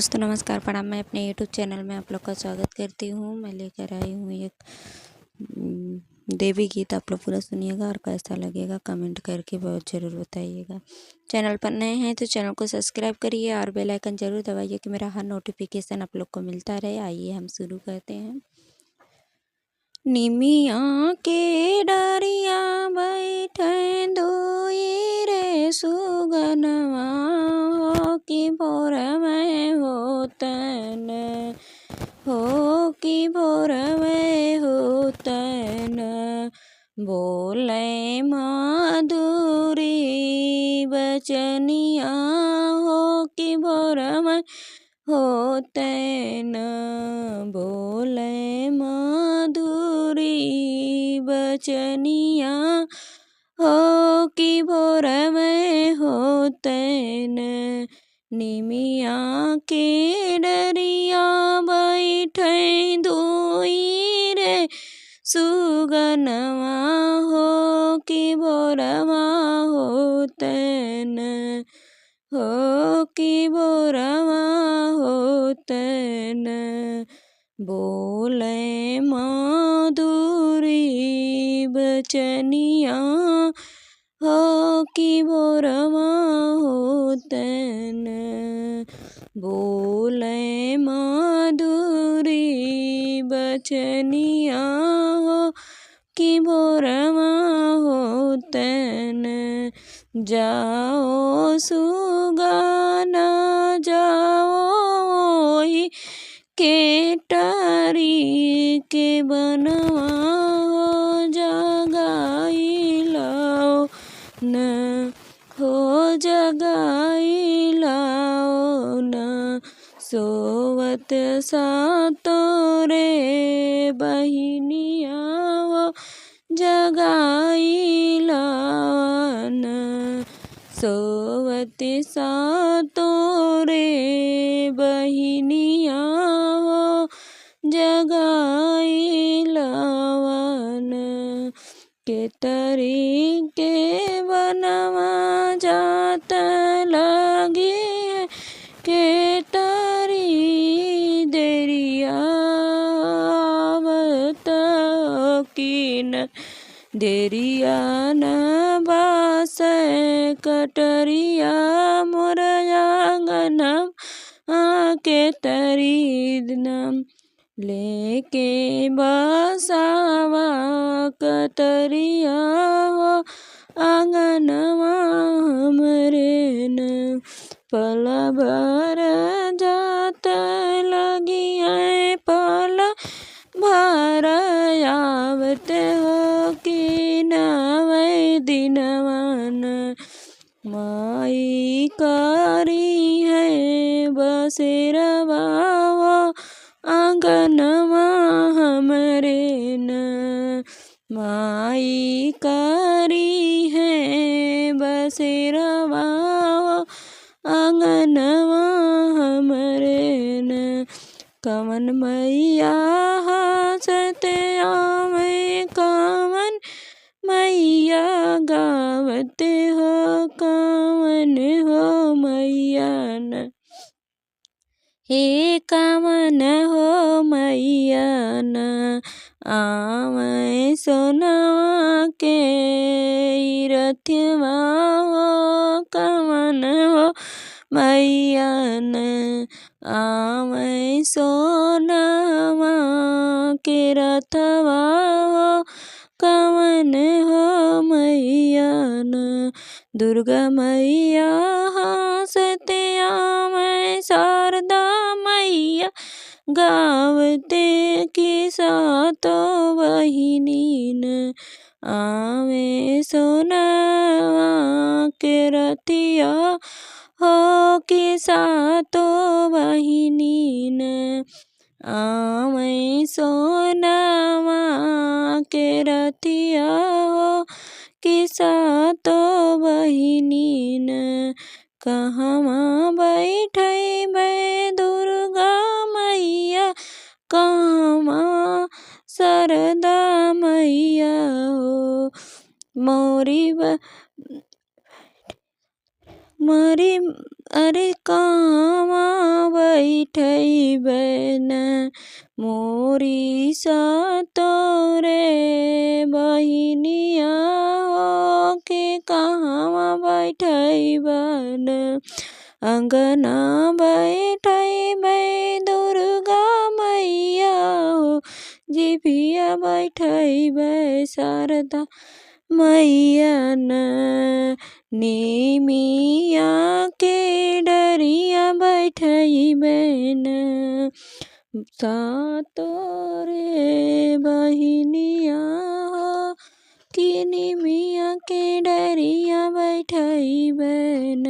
दोस्तों नमस्कार प्रणाम। मैं अपने यूट्यूब चैनल में आप लोग का स्वागत करती हूँ। मैं लेकर आई हूँ एक देवी गीत। आप लोग पूरा सुनिएगा और कैसा लगेगा कमेंट करके बहुत ज़रूर बताइएगा। चैनल पर नए हैं तो चैनल को सब्सक्राइब करिए और बेल आइकन ज़रूर दबाइए कि मेरा हर नोटिफिकेशन आप लोग को मिलता रहे। आइए हम शुरू करते हैं। निमिया के डरिया बैठे धोई रे सुगनवा हो कि भोर में होतन हो कि भोर में होतन बोले माधुरी बचनिया हो कि भोर में होतन बोले माधुरी बचनिया हो कि भोर में होतन निमिया के डरिया बैठे धोई रे सुगनवा हो कि भोरवा होतन हो कि भोरवा होतन बोले माधुरी बचनिया हो कि भोरवा होतन बोले माधुरी बचनिया हो कि भोरवा होतन जाओ सुगाना जाओ ही केटरी के बनवा हो जगाई लाओ न हो जगाई लाओ न सोवत सातो रे बहिनिया हो जगाई लाओ न सोवत सातो रे बहिनिया हो जगाई लावन के तरी के बनवा जात लगी के तरी देरिया आवत की न देरिया न बास कटरिया मोर आंगनम के तरी दिनम लेके बसावा कतरिया हो आंगनवा हमरे न पल भर जात लगी है पल भर आवत हो कि नवै दिनवन माई करी है बसेरवा हो आंगनवा हमरे न माई करी है बसेरवा हो आंगनवा हमरे न कवन मैया हंसते आवे कवन मैया गावते हो कवन हो मैया न हे कवन हो मैया न आवे सोनवा के रथवा हो कवन हो मैया न आवे सोनवा के रथवा हो कवन हो मैया न दुर्गा मैया हंसते आवे शारदा मैया गावते कि सातो बहिनी न आवे सोनवा के रतिया हो कि सातो बहिनी न आवे सोनवा के रतिया हो कि सातो बहिनी न कहवा बैठे बै दुर्गा मैया कहवा शारदा मैया हो मोरी मरी अरे कहवा बैठैबन मोरी सातोरे बहिनिया हो के कहवा बैठैबन अंगना बैठैबै दुर्गा मैया हो जिभिया बैठैबै शारदा मैया न निमिया के डरिया बैठैबन सातोरे बहिनिया हो कि निमिया के डरिया बैठैबन।